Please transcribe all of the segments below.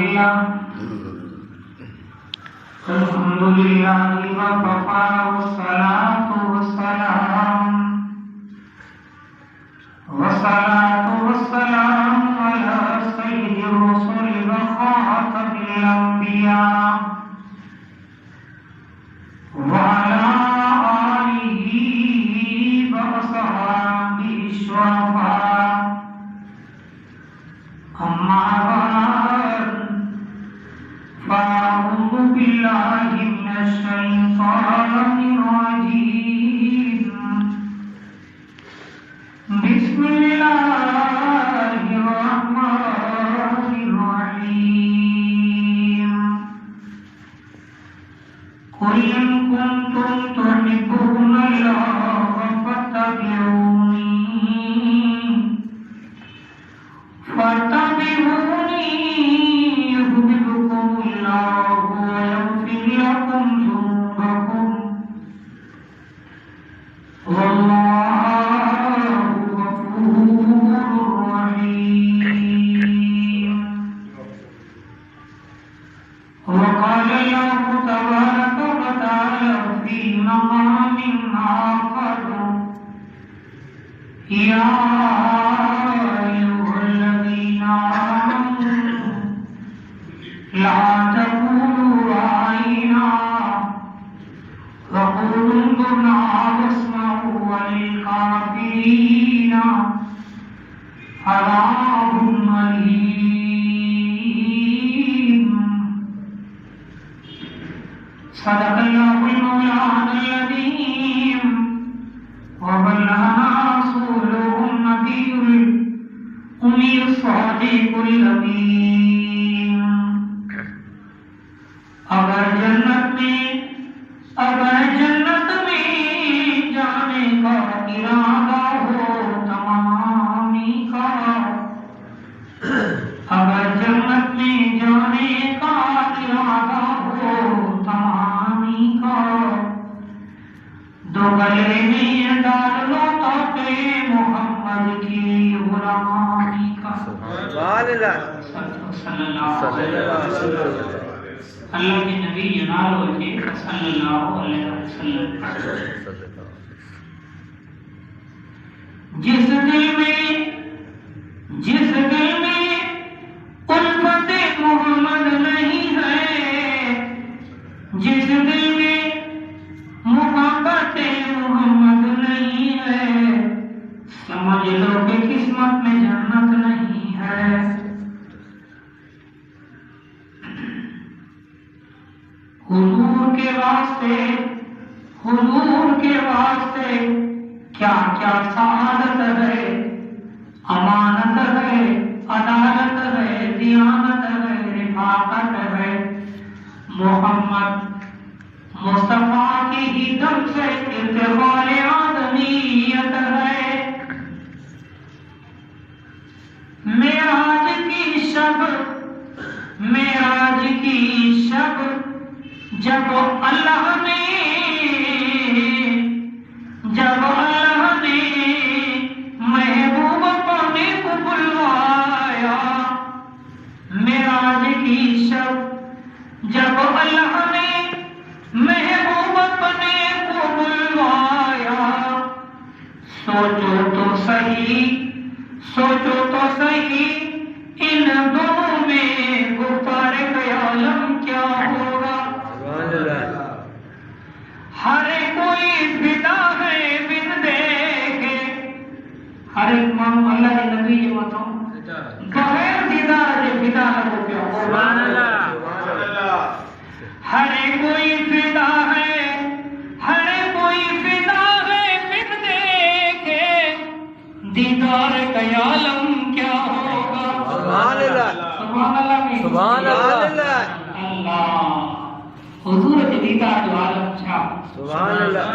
لله الحمد لله وكفى والصلاة والسلام على سيد الرسل وخاتم الأنبياء وعلى آله وصحبه الشرفاء أما بعد فأعوذ بالله من الشيطان الرجيم بسم الله الرحمن الرحيم قل إن كنتم تحبون الله فاتبعوني يحببكم الله ويغفر لكم ذنوبكم والله غفور رحيم. وقال الله تبارك وتعالى في مقام آخر يا أيها الذين آمنوا لا تقولوا راعينا وقولوا انظرنا واسمعوا وللكافرين عذاب أليم. صدق الله المولانا العظيم وبلغنا رسوله النبي الأمي الصادق الأمين. اگر جنت میں جانے کا ارادہ ہو تمامی کا، اگر جنت میں جانے کا ارادہ ہو تمامی کا، دو گلے میں ڈال لو توتے محمد کی غلامی کا. صلی اللہ علیہ وسلم. اللہ کے نبی جناب ہوئے صلی اللہ علیہ وسلم. جس دل میں الفت محمد نہیں ہے، جس دل میں محبت محمد نہیں ہے، سمجھ لو کہ قسمت میں جنت نہیں ہے. حضور کے واسطے کیا کیا سعادت ہے، امانت ہے، عدالت ہے، دیانت ہے، رفاقت ہے. محمد مصطفیٰ کی ہی دم سے ارتقال آدمیت ہے. معراج کی شب جب اللہ نے محبوب پانے کو بلوایا، معراج کی شب جب اللہ نے محبوب پانے کو بلوایا. سوچو تو صحیح ان دونوں میں گفتار عالم کیا ہوگا. ہر کوئی فدا ہے بن دیکھے، ہر ایک مام اللہ کے نبی یہ بتاؤں بغیر دیدار فدا کو کیا ہوگا. ہر کوئی فدا ہے بن دیکھے، دیدار کا عالم کیا ہوگا. سبحان اللہ سبحان اللہ. حضور کے دیدار جو عالم چھا. سبحان اللہ.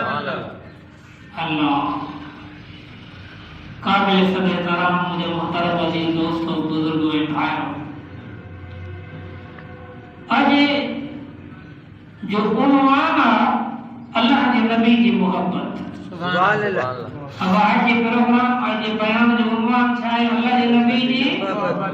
قابل صدر احترام مجھے محترم عزیز دوستوں، بزرگوں، بھائیوں، آج جو عنوان اللہ کے نبی کی محبت. سبحان اللہ. اب آج یہ پروگرام، آج یہ بیان جو عنوان ہے اللہ کے نبی کی محبت.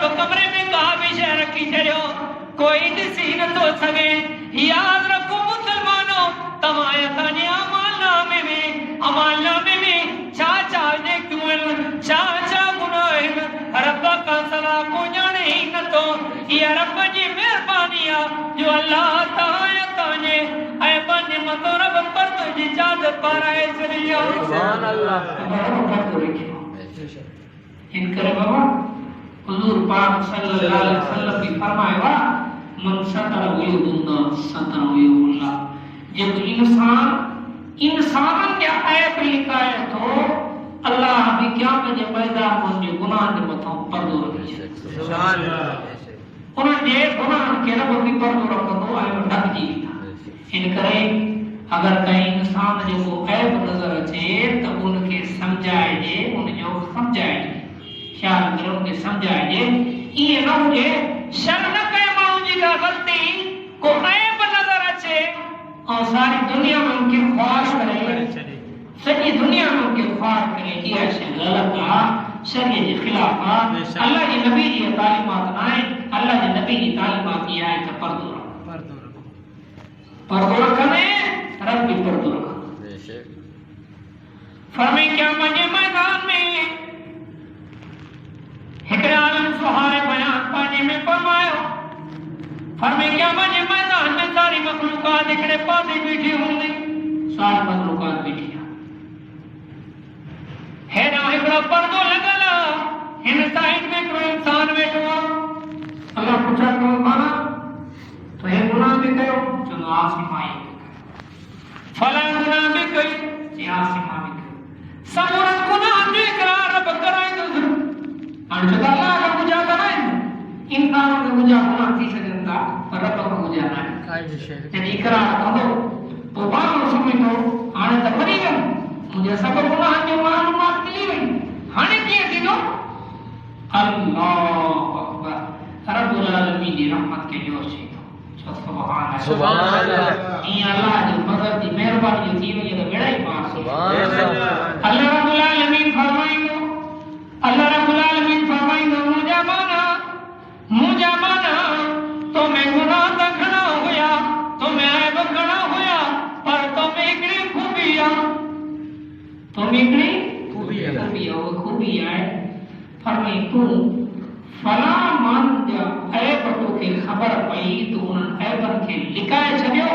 رب کمرے میں کہا بھی شہ رکھی چھڑیو کوئی دسی نہ تو سگے یاد رکھو مسلمانوں تمہارے تھانے عمال نامے میں چاچا نے کیوں چاچا گناہ رب کا سلا کو جانے ہی نہ تو یہ رب جی مہربانیاں جو اللہ تعالی تانے اے بن متو رب پر تجھے چاند پر آئے سریا سبحان اللہ ان کرے بابا حضور پاک صلی اللہ علیہ وسلم بھی فرمایا من ستر ویود اللہ ستر ویود اللہ جب انسان کے عیب لکھائے تو اللہ بھی کیا مجھے میدان مجھے گناہ نے مطلب پردو رکھی سبحان اللہ انہوں نے گناہ کے رب بھی پردو رکھا تو عیب ڈھک جی ان کرے اگر کہیں انسان جو وہ عیب نظر اچھے تو ان کے سمجھائے جے ان جو سمجھائے جے خیال کرو ان کے سمجھائے جے یہ نہ مجھے شر نہ کہے مانو جی کا غلطی کو عیب نظر اچھے اور ساری دنیا میں ان کی خواہش کرے سچی دنیا میں ان کی خواہش کرے یہ ایسے غلط شریعت کے خلاف اللہ کے نبی کی تعلیمات نائیں اللہ کے نبی کی تعلیمات یہ آئے کہ پردو رکھنے رب بھی پردو رکھا فرمائے کیا مجھے میدان میں حکر عالم سہارے بیان پانے میں فرمایا فرمائے کیا مجھے میدان میں ساری مخلوقات اکڑے پاتے بیٹھی ہوں گی ساری مخلوقات بیٹھی ہے نا اکڑا پردو لگلا ہن سائن میں کوئی انسان بیٹھو اللہ پوچھا کہ مانا تو یہ گناہ بھی کرو چلو آسیم آئی فلا گناہ بھی کئی یہ آسیم آئی سمورت گناہ بھی اقرار رب کرائیں تو انشاء اللہ کا مجھا کرائیں انسانوں کا مجھا گناہ تھی سکتا پر رب کا مجھا نہ یعنی اقرار کرو تو بانو سمجھو آنے تفری گم مجھے سبب گناہ جو معلومات ملی ہوئی ہانے کیے دنوں اللہ اکبر رب العالمین کی رحمت کے جو سے سبحان اللہ یہ اللہ جو فضل دی مہربانی جو تھی وہ یہ بڑا ہی پاس سبحان اللہ اللہ رب العالمین فرمائیں گے اللہ رب العالمین فرمائیں گے مجھے مانا تو میں گناہ دکھنا ہویا تو میں عیب کھڑا ہویا پر تو میں اکڑی خوبی وہ خوبی آئے فرمائیں تو فلا مان جا عیب تو کے خبر پئی تو ان عیبن کے لکھائے چھڑیو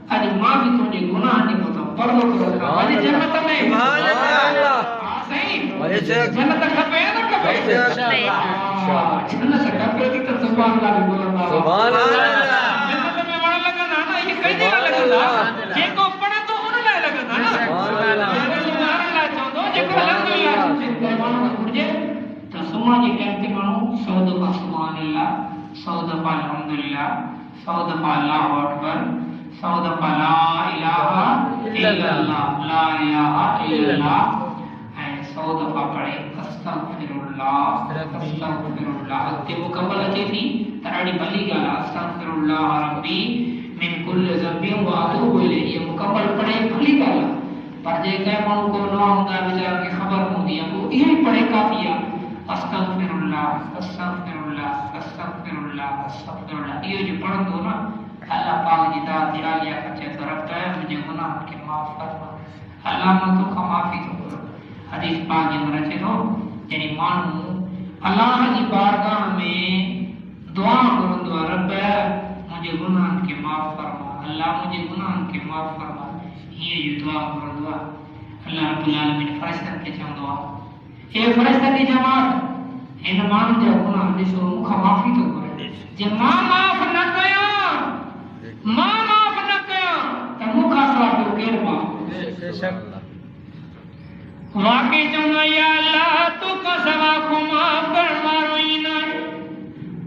اج ماں بھی تجھے گناہ نہیں پتا پردو کرو اج جنت میں سبحان اللہ صحیح جنت کھپے نہ کھپے جنت کھپے تھی تو سبحان اللہ بھی بولنا سبحان اللہ جنت میں وڑ لگا نا یہ کئی جگہ لگا جے کو پڑھا تو ان لائے لگا نا سبحان اللہ سبحان اللہ چوندو جے کو الحمدللہ مانو گھرجے تو سما جی کہتے مانو 100 دفعہ سبحان اللہ 100 دفعہ الحمدللہ 100 دفعہ اللہ اکبر 100 دفعہ لا الہ الا اللہ لا الہ الا اللہ 100 دفعہ پڑھے استغفر اللہ تے مکمل اچھی تھی تراڑی بلی گالا استغفر اللہ ربی من کل ذنب و اتوب الیہ یہ مکمل پڑھے بلی گالا پر جے کہ مانو کو نہ ہوندا بیچارہ کی خبر ہوندی ہے وہ یہی پڑھے کافی ہے استغفر اللہ استغفر اللہ استغفر اللہ استغفر اللہ یہ جو پڑھ دو نا اللہ پاک جی ذات عالیہ کچے تو رکھتا ہے مجھے گناہ کے معاف فرما اللہ متو کا معافی تو کرو حدیث پاک جی میں رچے تو یعنی مانو اللہ کی بارگاہ میں دعا کرندو رب مجھے گناہ کے معاف فرما اللہ مجھے گناہ کے معاف فرما یہ جو دعا کرندو اللہ رب العالمین فرشتہ کے چاندو اے فرشتہ کی جماعت ان مان جو گناہ دسو مکھ معافی تو کرے جے ماں معاف نہ کیا تو مکھ سوا تو کیر معاف بے شک واقعی چاہوں یا اللہ تو کا سوا کو معاف کرن وارو ہی نہیں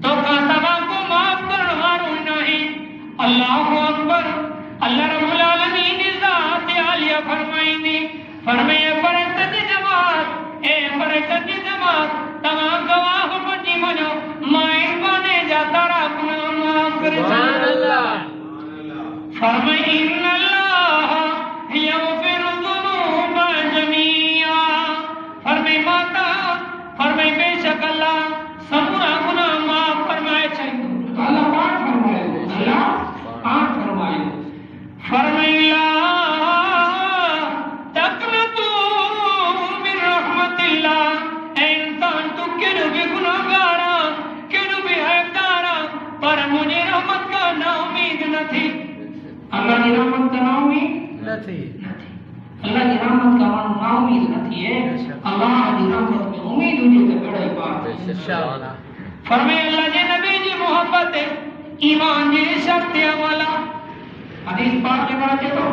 تو کا سوا کو معاف کرن وارو ہی نہیں اللہ اکبر اللہ رب العالمین ذات عالیہ فرمائیں فرمائے فرشتہ کی جماعت اے فرشتہ کی جماعت تمام گواہ بنی منو مائن بنے جاتا را گناہ معاف کر سبحان اللہ فرمائے ان اللہ یغفر الذنوب جميعا فرمائے ماتا فرمائے بے شک اللہ سمورا گناہ اللہ کی رحمت کا نا امید નથી. اللہ کی رحمت کا مانو نا امید નથી ہے. اللہ کی رحمت میں امید ہوئی تو بڑا پاک. ઇન્શાઅલ્લાહ. فرمائے اللہ کے نبی جی محبت ایمان جی شرط والا حدیث پاک میں پڑھتے تو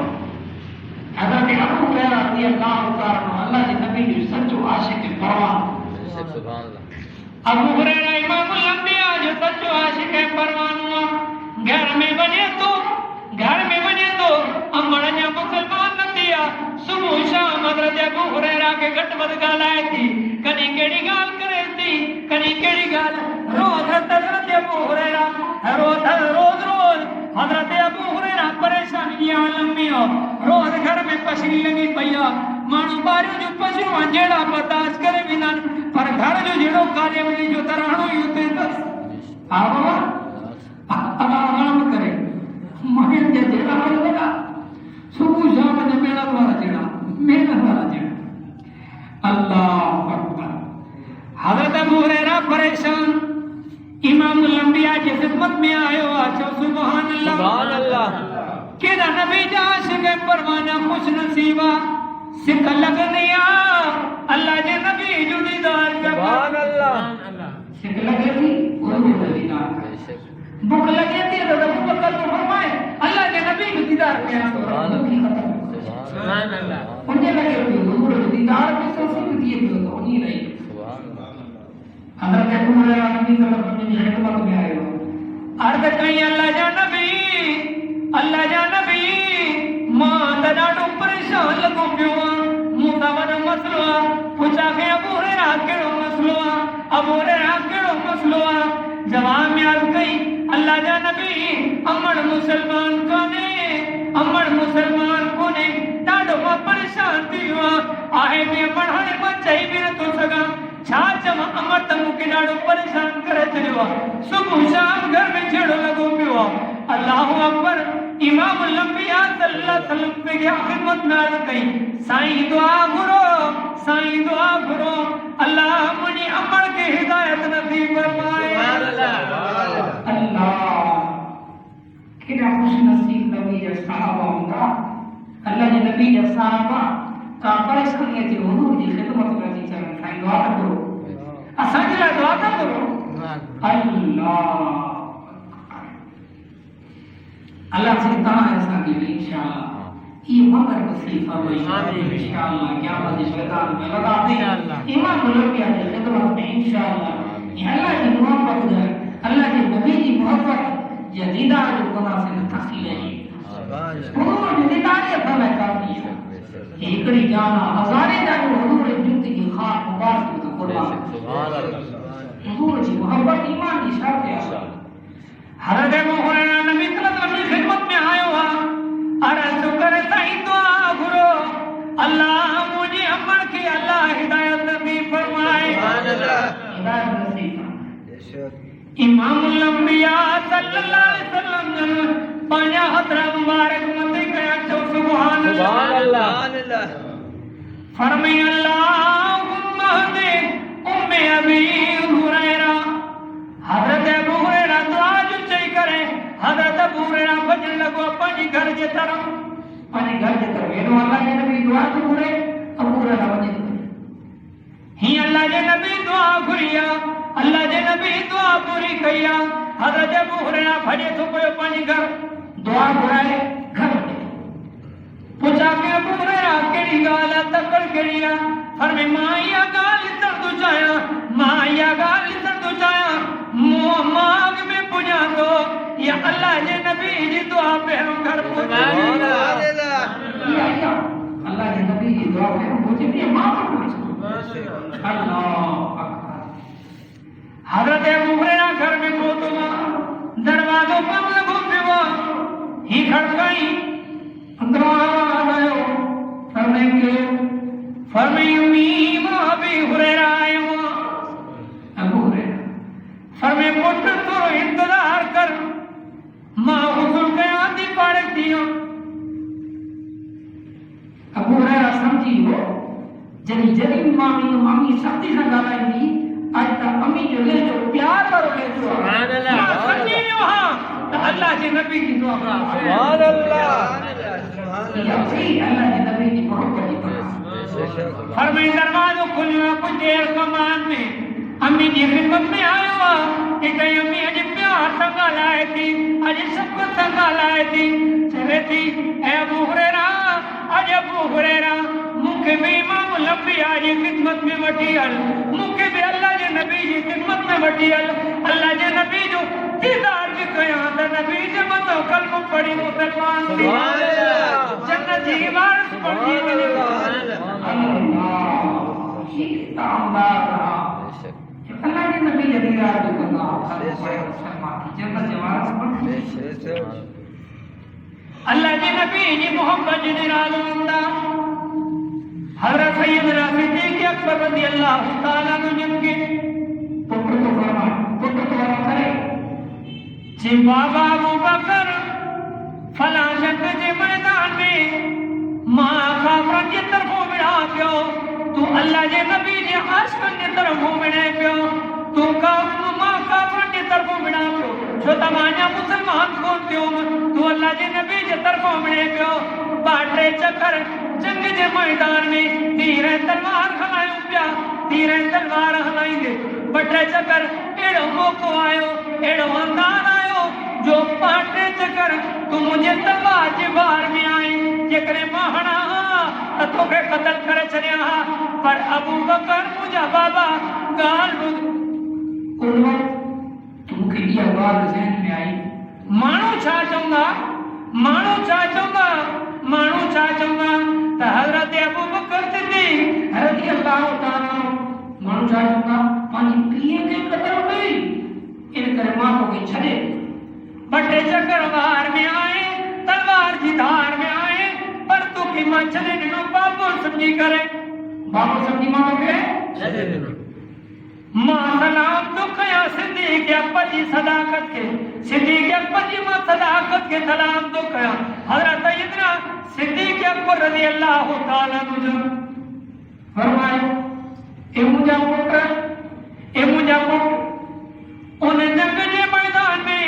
حضرت ابو ہریرہ رضی اللہ عنہ اللہ کے نبی جو سچو عاشق پروان. سبحان اللہ. ابو ہریرہ امام الانبیاء جو سچو عاشق پروان ہوا. گھر میں بنے تو امڑ نے مسلمان نہ دیا. صبح شام حضرت ابو ہریرہ کے گھٹ بد گالائے تھی. کدی کیڑی گال کرے تھی کدی کیڑی گال. روز حضرت ابو ہریرہ روز حضرت ابو ہریرہ پریشانی عالم میں روز گھر میں پشری لگی پیا. مانو بارو جو پشرو انجڑا برداشت کرے بنا پر گھر جو جڑو کالے ولی جو ترانو یوتے دس آوا آرام کرے مگر جے جڑا لگا صبح شام نے میرا والا جڑا اللہ اکبر. حضرت ابو ہریرہ پریشان امام الانبیاء کی خدمت میں آئے ہو. اچھا سبحان اللہ سبحان اللہ. کہ نبی جا عاشق پروانہ خوش نصیبہ سکھ لگنیا اللہ کے نبی جو دیدار کا سبحان اللہ. سکھ لگے تھی وہ بھی دیدار کا بھوک لگے تھی تو ابو بکر کو فرمائے اللہ کے نبی جو دیدار کا سبحان اللہ. انہیں لگے ہوئی حضور دیدار کی سوچی دیئے تو نہیں رہی. حضرت ابو ہریرہ نبی صلی اللہ علیہ وسلم کی خدمت میں آئے ہو. عرض کہیں اللہ جا نبی ماں تڈاڈو پریشان لگو پیو موتا وڈو مسئلو پوچھا کہ ابو ہریرہ کیڑو مسئلو ابو ہریرہ کیڑو مسئلو. جواب میں عرض کہیں اللہ جا نبی امڑ مسلمان کونے ڈاڈو ماں پریشان تھی ہوا آئے میں پڑھانے بچائی بھی نہ تو سگا. چھاچم امر تمو کے ڈاڑو پریشان کرے چلوا. صبح شام گھر میں چھڑو لگو پیوا. اللہ اکبر. امام الانبیاء صلی اللہ علیہ وسلم پہ گیا خدمت میں عرض کہیں سائیں دعا کرو اللہ منی امر کے ہدایت نصیب فرمائے. اللہ کیا خوش نصیب نبی یا صحابہ ہونگا. اللہ کے نبی یا صحابہ کا پریشانی تھی حضور کی خدمت میں تھی. چلیں سائیں دعا کرو اساجلا دعا کرو. اللہ سے کہا ایسا کہ انشاءاللہ یہ مگر نصیب فرمائے انشاءاللہ. کیا بات شیطان میں لگا دیں امام الانبیاء کی خدمت میں انشاءاللہ. یہ اللہ کی محبت ہے اللہ کے نبی کی محبت یہ دیدار جو گناہ سے تحصیل ہے. حضور جو دیدار یہ فرمائے کافی ہے. ایکڑی جانا ہزارے جانے حضور جنتی کی خاک مبارک کو قربان. حضور کی محبت ایمان کی شرط ہے. حضرت ابو ہریرہ نبی صلی اللہ علیہ وسلم کی خدمت میں آئے ہوا. عرض کرے سائیں دعا کرو اللہ مجھے امر کی اللہ ہدایت نصیب فرمائے. ہدایت نصیب امام الانبیاء صلی اللہ علیہ وسلم پانیا حضرہ مبارک مندی کیا چھو سبحان اللہ. فرمی اللہم اہدی ام ابی ہریرہ. حضرت ابو ہریرہ دعا جو چاہی کرے. حضرت ابو ہریرہ بجن لگو پانی گھر جے طرف اینو اللہ کے نبی دعا تو کرے. ابو ہریرہ بجن ہی اللہ کے نبی دعا کریا. اللہ کے نبی دعا پوری کیا. حضرت ابو ہریرہ بھجے تو کوئی پانی گھر دعا کرائے گھر پوچھا کہ ابو ہریرہ کیڑی گالا تکڑ کیڑیا. فرمے ماں یا گال تر تو چایا ماں میں پوجا دو یا اللہ کے نبی جی دعا پہروں گھر پوچھا. اللہ کے نبی جی دعا پہروں پوچھے بھی ماں پر پوچھا. اللہ اکبر. حضرت ابو ہریرہ گھر میں پہنچا دروازوں پر لگو پیوا ہی کھڑکائی اندر آواز آئے فرمائے امیم ابی ہریرہ آئے ہوا. ابو ہریرہ فرمائے پوچھ تو انتظار کر ماں حضور کے آدھی پاڑک دیا. ابو ہریرہ سمجھی ہو جنی مامی سبتی سے گالائیں دی آج تک امی جو لے جو پیار کرو لے جو سبحان اللہ سمجھی نہیں وہاں اللہ کے نبی کی دعا. سبحان اللہ. صحیح اللہ کے نبی کی محبت کی فرمائے دروازہ کھلنا کچھ دیر کمان میں امی جی خدمت میں آیا ہوا کہ کئی امی اج پیار سنگا لائے تھی اج سب کو سنگا لائے تھی چلے تھی اے ابو ہریرہ اج ابو ہریرہ مکہ بھی امام الانبیاء جی خدمت میں وٹیل مکہ بھی اللہ جے نبی جی خدمت میں وٹیل اللہ جے نبی جو دیدار بھی کیا تھا نبی جے متو کلمہ پڑھی مسلمان تھی جنت جی وارث پڑھی اللہ تامدار اللہ کے نبی جدید آج اللہ کے نبی جی محمد جنرال مندہ حضرت سیدنا صدیق اکبر رضی اللہ تعالیٰ عنہ جن کے پتر کو فرما کرے جی بابا ابو بکر فلاں جنگ جے میدان میں ماں کافرن کی طرفوں بڑھا پیو تو اللہ جے نبی جے عاشقن کی طرفوں بڑھا پیو تو ماں کافرن کی طرفوں بڑھا پیو جو تمانیاں مسلمان کون پیو تو اللہ جے نبی جے طرفوں بڑھا پیو باٹے چکر جنگ جے میدان میں تیرے تلوار ہلائیں پیا تیرے تلوار ہلائیں گے بٹے چکر ایڑو موقع آئیو ایڑو اندان آئیو جو باٹے چکر تو مجھے تلوار جے بار میں آئیں جکرے ماہنا تو کے قتل کرے چلے پر ابو بکر مجھا بابا گال ان وقت تم کے لیے آواز ذہن میں آئی مانو چھا چاہوں گا مانو چھا چاہوں گا مانو چھا چاہوں گا تو حضرت ابو بکر صدیق رضی اللہ تعالیٰ مانو چھا چاہوں گا پانی پیے کے قتل ہو گئی ان کرے ماں کو گئی چھڑے بٹے چکر وار میں آئے تلوار کی دھار میں آئے پر تو کی ماں چھلے ننو بابو سمجھی کرے بابو سمجھی ماں ہوگئے ماں سلام تو کیا صدیق اکبر جی صداقت کے صدیق اکبر جی ماں صداقت کے سلام تو کیا حضرت سیدنا صدیق اکبر رضی اللہ تعالیٰ مجھے فرمائے اے مجھا پتر اے مجھا پتر انہیں جنگ جے میدان میں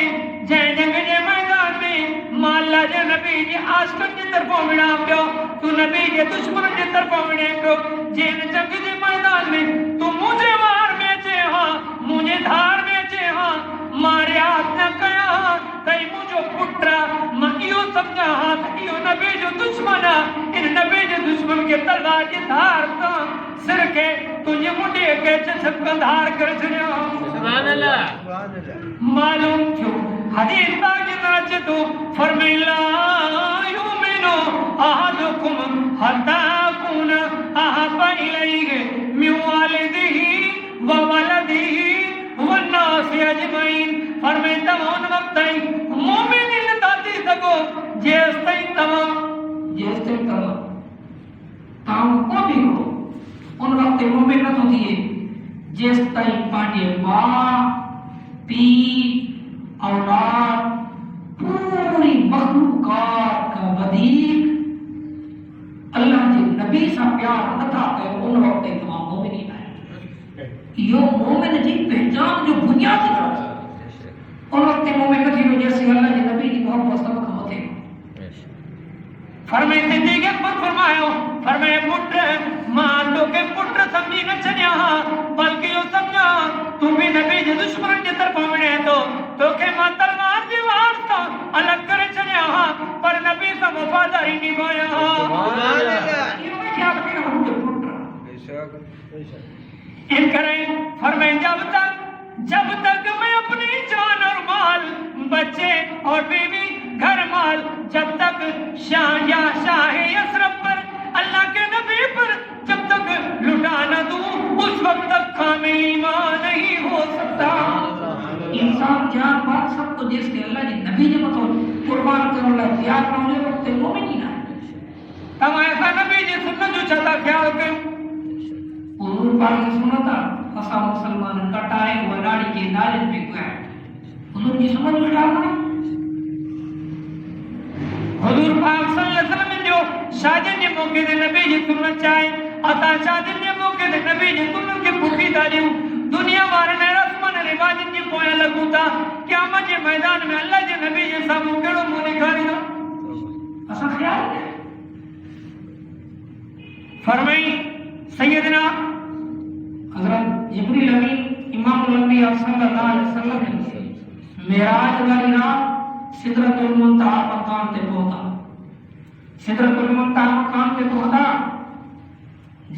جائے جنگ جے میدان میں مالا جے نبی جی عاشقن کی طرفوں مڑا پیو تو نبی جے دشمن کی طرفوں مڑے پیو جن جنگ جے میدان میں تو مجھے مار میں چے ہاں مجھے دھار میں چے ہاں مارے آپ نہ کیا ہاں کئی مجھو پٹرا مکیو سمجھا ہاں کیو نبی جو دشمن ان نبی جو دشمن کے تلوار کی دھار تا سر کے تجھے مڈے کے چسک دھار کر چھڑیا سبحان اللہ معلوم کیوں حدیث باقی ناچے تو فرمائی لا یومنو احدکم حتی کون احب الیہ من والدہ وولدہ والناس اجمعین فرمائی تمام وقت ہے مومن داتی سکو جیس تین تمام تاؤں کو بھی ہو ان وقت مومن نہ تو دیئے جیس تین پانڈے ماں پی اولاد پوری مخلوقات کا ودیق اللہ کے نبی سے پیار نتا کہ ان وقت تمام مومنین آئے یہ مومن جی پہچان جو بنیادی طرح ان وقت مومن نتی وجہ سے اللہ کے نبی کی محبت سبق ہوتے ہیں فرمائے صدیق اکبر فرمائے پٹر ماں تو کے پٹر سمجھی نہ چنیا بلکہ یہ سمجھا تم بھی نبی جی دشمن کی طرف مڑے تو کہ ماں تلوار کی واسطہ الگ کرے چنیا پر نبی سے وفاداری نبھایا یہ کیا بتایا مجھے پٹر ان کریں فرمائے جب تک میں اپنی جان اور مال بچے اور بیوی گھر مال جب تک شاہ یا شاہ یسرب پر اللہ کے نبی پر جب تک لٹا نہ دوں اس وقت تک کامل ایمان نہیں ہو سکتا انسان جان بات سب کو جس کے اللہ نے نبی نے بطور قربان کرو اللہ تیار نہ ہونے وقت مومنین آئے تم ایسا نبی جی سنت جو چاہتا خیال کرو حضور پاک نے سنا تھا فسا مسلمان کٹائے و داڑھی کے دارج میں گیا حضور کی سمجھ میں خیال نہیں حضور پاک صلی اللہ علیہ وسلم جو شاجن کے موقع دے نبی جی سنت چاہے عطا شاجن کے موقع دے نبی جی سنت کے بھوکی داریوں دنیا وارنے رسمان رواجن کی پویا لگو تا قیامت کے میدان میں اللہ جی نبی جی سامو کڑو منہ نکھاری دا ایسا خیال ہے فرمائی سیدنا حضرت جبریل امین امام الانبیاء صلی اللہ علیہ وسلم نے معراج والی رات سدرۃ المنتہا مقام تے پہنچا. سدرۃ المنتہا مقام تے پہنچا.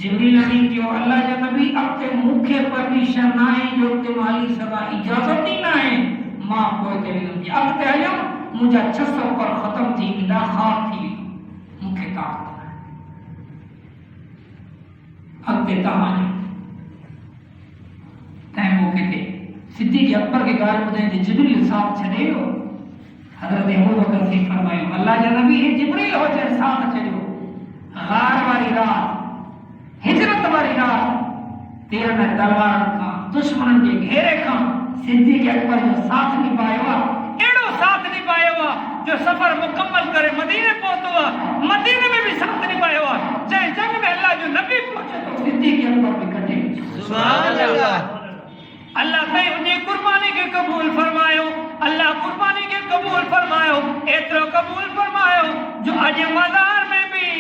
جبریل امین کیوں اللہ کے نبی اب تے مکھے پرمیشن نہ ہے جو تے مالی سبا اجازت ہی نہ ہے ماں کوئی تے نہیں اب تے آیا مجھے چھسو پر ختم تھی نہ خاک تھی مکھے طاقت اب تے تاہاں تائیں موقع تے صدیق اکبر کے گھر میں تے جبریل ساتھ چھڑے ہو. حضرت ابوبکر سے فرمایا اللہ کے نبی ہے جبریل ہو جائے ساتھ چلو غار والی رات ہجرت والی رات تیرا میں تلوار کا دشمن کے گھیرے کا صدیق اکبر جو ساتھ نبھایا ہوا ایڑو ساتھ نبھایا ہوا جو سفر مکمل کرے مدینے پہنچا ہوا مدینے میں بھی ساتھ نبھایا ہوا چاہے جنگ میں اللہ جو نبی پہنچے تو صدیق اکبر بھی کٹے. سبحان اللہ. اللہ تے انہیں قربانی کے قبول فرمایو اللہ قربانی کے قبول فرمایو اترو قبول فرمایو جو اج مزار میں بھی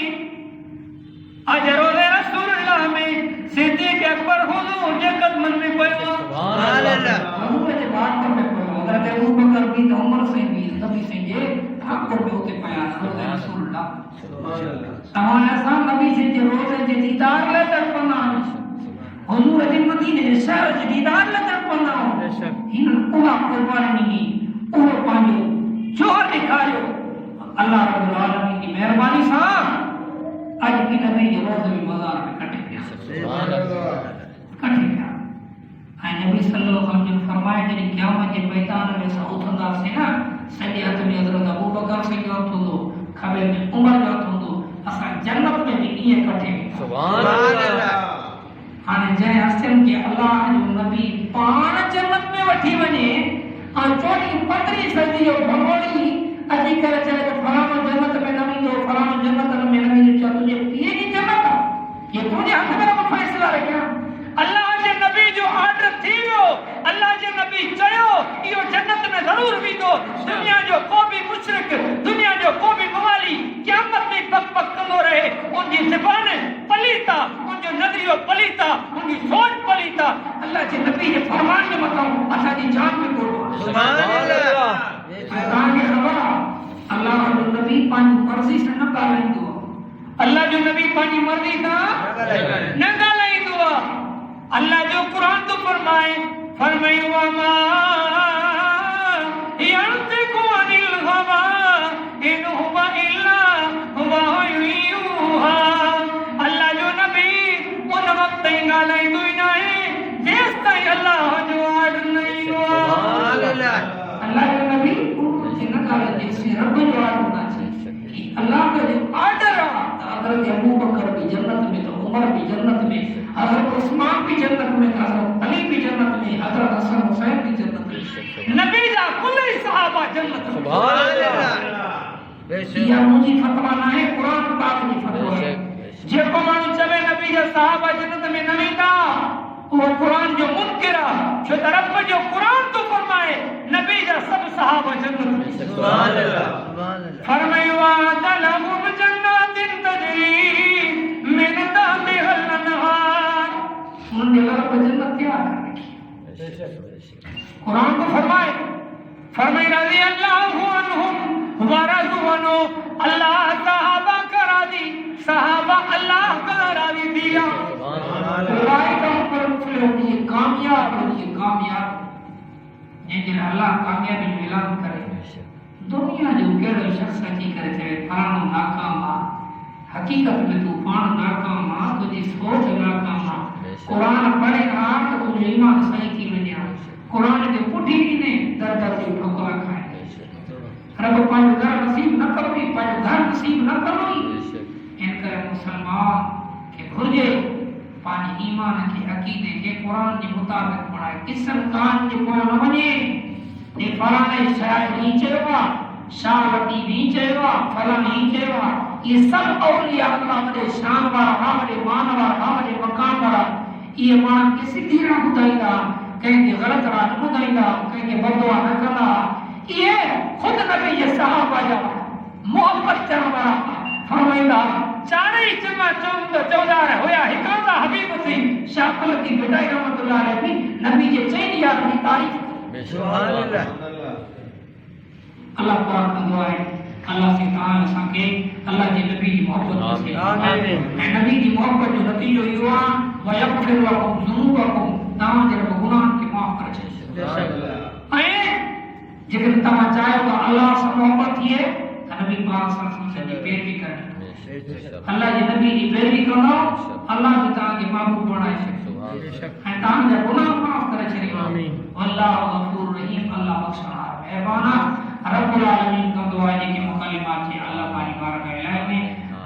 اج روزے رسول اللہ میں صدیق اکبر حضور کے قدمن میں پڑھو. سبحان اللہ. حضور کے بات میں پڑھو حضرت ابوبکر بھی تو عمر سے بھی نبی سے یہ حق پر ہوتے پیا روزے رسول اللہ. سبحان اللہ. ہمارا سان نبی سے جو روزے کے دیدار لے کر پڑھنا حضور کے مدینے شہر کے دیدار لے کر پڑھنا ان کو قربانی او پانیو جوہر دکھایو اللہ رب العالمین کی مہربانی سے آج بھی نبی یہ روز بھی مزار میں کٹے گیا کٹے گیا. نبی صلی اللہ علیہ وسلم نے فرمایا کہ قیامت کے میدان میں اٹھندا سے نا سیدھے میں حضرت ابوبکر سے جو تو کھبے میں عمر جو تو اسا جنت میں بھی یہ کٹے گیا. سبحان اللہ. ہاں جے حسن کے اللہ جو نبی پان جنت میں وٹھی ونے اور چوڑی پتری صدی اور بھگوڑی اجی کر چلے کہ فلاں جنت میں نبی جو فلاں جنت میں نبی جو تجھے پیے کی جنت یہ تجھے ہاتھ میں فیصلہ رہ گیا. اللہ کے نبی جو آرڈر تھی وہ اللہ کے نبی چاہو یہ جنت میں ضرور بھی دو. دنیا جو کو بھی مشرک دنیا جو کو بھی موالی قیامت میں بک بک کرو رہے ان کی زبان پلیتا ان جو نظریہ پلیتا ان کی سوچ پلیتا اللہ کے نبی کے فرمان کے مطابق اچھا جی جان میں کرو. سبحان اللہ. اللہ کی خبر اللہ جو نبی پانی مرضی سے نہ گالائیں دو اللہ جو نبی پانی مرضی کا نہ گالائیں دو. اللہ جو قرآن تو فرمائے فرمائے وما ينطق عن الهوى إن هو إلا وحي يوحى. اللہ جو نبی ان وقت ہی گالائیں دو نہ ہے جس تک اللہ جو آرڈر نہیں ہوا. اللہ جو نبی ان سے نہ گالائیں جس سے رب جو آرڈر ہونا چاہیے اللہ کا جو آرڈر رہا حضرت ابوبکر بھی جنت میں تو عمر بھی جنت میں حضرت عثمان بھی جنت میں حضرت علی بھی جنت میں حضرت حسن حسین بھی جنت میں نبی دا کل صحابہ جنت میں. سبحان اللہ. یہ مجھے فتوہ نہ ہے قرآن پاک کی فتوہ ہے. جے کو مانو چلے نبی دا صحابہ جنت میں نہیں تھا وہ قرآن جو منکرہ جو طرف جو قرآن تو فرمائے نبی دا سب صحابہ جنت میں. سبحان اللہ. فرمائے وعد لهم جنات تجری من تحتها الانہار. ان کے رب جنت کیا کر رکھی قرآن کو فرمائے رضی اللہ عنہم ورضوا عنہ. اللہ صحابہ کا راضی صحابہ اللہ کا راضی دیا. اولئک هم المفلحون یہ کامیاب یہ کامیاب جن اللہ کامیابی کا اعلان کرے. دنیا جو کہڑے شخص کی کرے چاہے فلاں ناکام حقیقت میں تو پان ناکام تجھے سوچ ناکام. قرآن پڑھے گا تو تجھے ایمان صحیح کی بنیا. قرآن کے پٹھی بھی نے در در سے ٹھوکر کھائے. رب پانچ گھر نصیب نہ کروی پانچ گھر نصیب نہ کروی ان کا مسلمان کے بھرجے پانچ ایمان کے عقیدے کے قرآن کے مطابق پڑھائے. قسم کان کے کوئی نہ بنے یہ فلاں شاعر نہیں چاہیے شاعری نہیں چاہیے فلاں نہیں چاہیے. یہ سب اولیاء اللہ ہمارے شان والا ہمارے مان والا ہمارے مقام والا یہ مان کے سیدھی راہ بتائیں گا کہیں کہ غلط راہ نہ بتائیں گا کہیں کہ بددعا نہ کرنا. یہ خود نبی یہ صحابہ جا محبت چاہا فرمائیں گا چارے جمع 14 ہویا ہکڑا حبیب سی شاہ کی بیٹائی رحمت اللہ علیہ نبی جے چین یا اپنی تعریف سبحان اللہ اللہ پاک کی دعا ہے اللہ سے تعالی اساں کے اللہ جے نبی دی محبت نصیب آمین اے نبی دی محبت جو نتیجو یہ ہوا ويغفر لكم ذنوبكم تمام جے گناہ کے معاف کر چھے اے جے تما چاہو تو اللہ سے محبت ہے نبی پاک صلی اللہ علیہ وسلم کی پیروی کرنی اللہ جی نبی کی پیروی کرو اللہ کی تاں کے معبود بنائے چھے ہے تاں جے گناہ معاف کرے چھے واللہ غفور رحیم اللہ بخشنہار مہربان رب العالمین کا دعا ہے کہ مکلمات کی اللہ پاک بارک الہ میں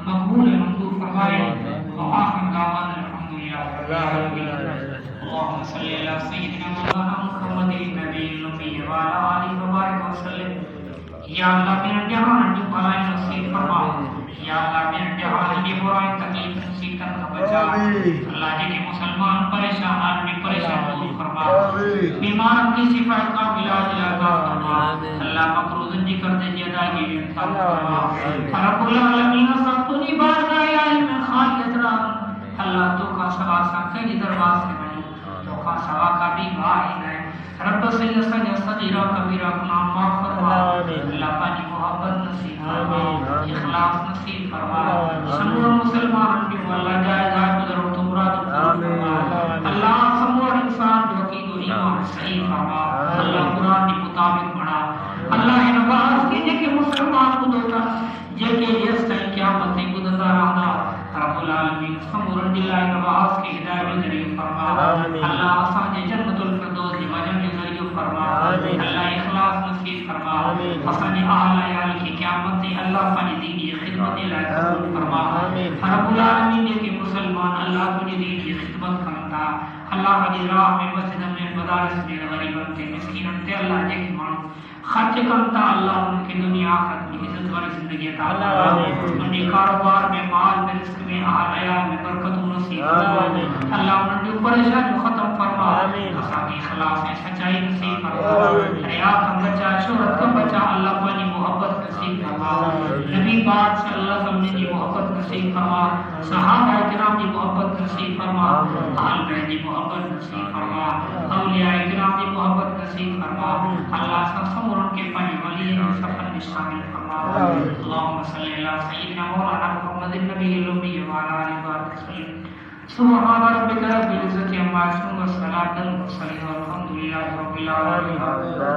مقبول منظور فرمائے وآخر دعوانا الحمدللہ رب العالمین اللهم صل على سيدنا مولانا محمد النبي الأمي وعلى آله وبارك وسلم یا اللہ میرے جہان کی بھلائی نصیب فرما یا اللہ میرے جہان کی برائی تکلیف مصیبت کا بچا اللہ جی کے مسلمان پریشان آدمی پریشان دور فرما بیمار کی شفا کا علاج عطا فرما اللہ مقروض دی کر دے جدا کی عطا فرما رب العالمین سب تو نہیں بارگاہ الہی میں خالیت رحم اللہ تو کا سوا ساکھے کی دربار سے بنی تو کا سوا کا بھی بھائی ہے رب سید سجا صغیرہ کبیرہ گناہ معاف فرما اللہ پاکی محبت نصیب فرما اخلاص نصیب فرما سمور مسلمان کی اللہ جائے جائے قدر و تمراد فرما اللہ سمور انسان جو عقید و ایمان صحیح فرما اللہ قرآن کے مطابق بڑھا اللہ نواز کی جے کہ مسلمان کو دوتا جے کہ یہ صحیح قیامت گزرتا رہا رب العالمین سمور اللہ نواز کی ہدایت ذریعہ فرما اللہ آسان جنت الفردوس کی وجہ ذریعہ فرما اللہ اخلاص نصیب فرما حسن اہل عیال کی قیامت دی اللہ پانی دین کی خدمت لائے قبول فرما رب العالمین کے مسلمان اللہ پانی دین کی خدمت کرتا اللہ کی راہ میں مسجد میں مدارس میں غریبن کے مسکینن تے اللہ جے کی مان خرچ کرتا اللہ ان کی دنیا آخرت میں عزت والی زندگی عطا فرما ان کے کاروبار میں مال میں رزق میں اہل عیال میں برکت و نصیب فرما اللہ ان کے پریشانی ختم فرما اساں کی اخلاص میں سچائی نصیب فرما ریا کا بچا شہرت کا بچا اللہ پانی محبت نصیب فرما نبی پاک صلی اللہ علیہ وسلم کی محبت نصیب فرما صحابہ کرام کی محبت نصیب فرما آل بیت کی محبت نصیب فرما اولیاء کرام کی محبت نصیب فرما اللہ سب ان کے پانی ولی اور سفر میں شامل فرما اللهم صل علی سیدنا مولانا محمد النبی الامی وعلى آلہ وسلم سبحان ربک رب العزت عما یصفون والسلام على المرسلین والحمد للہ رب العالمین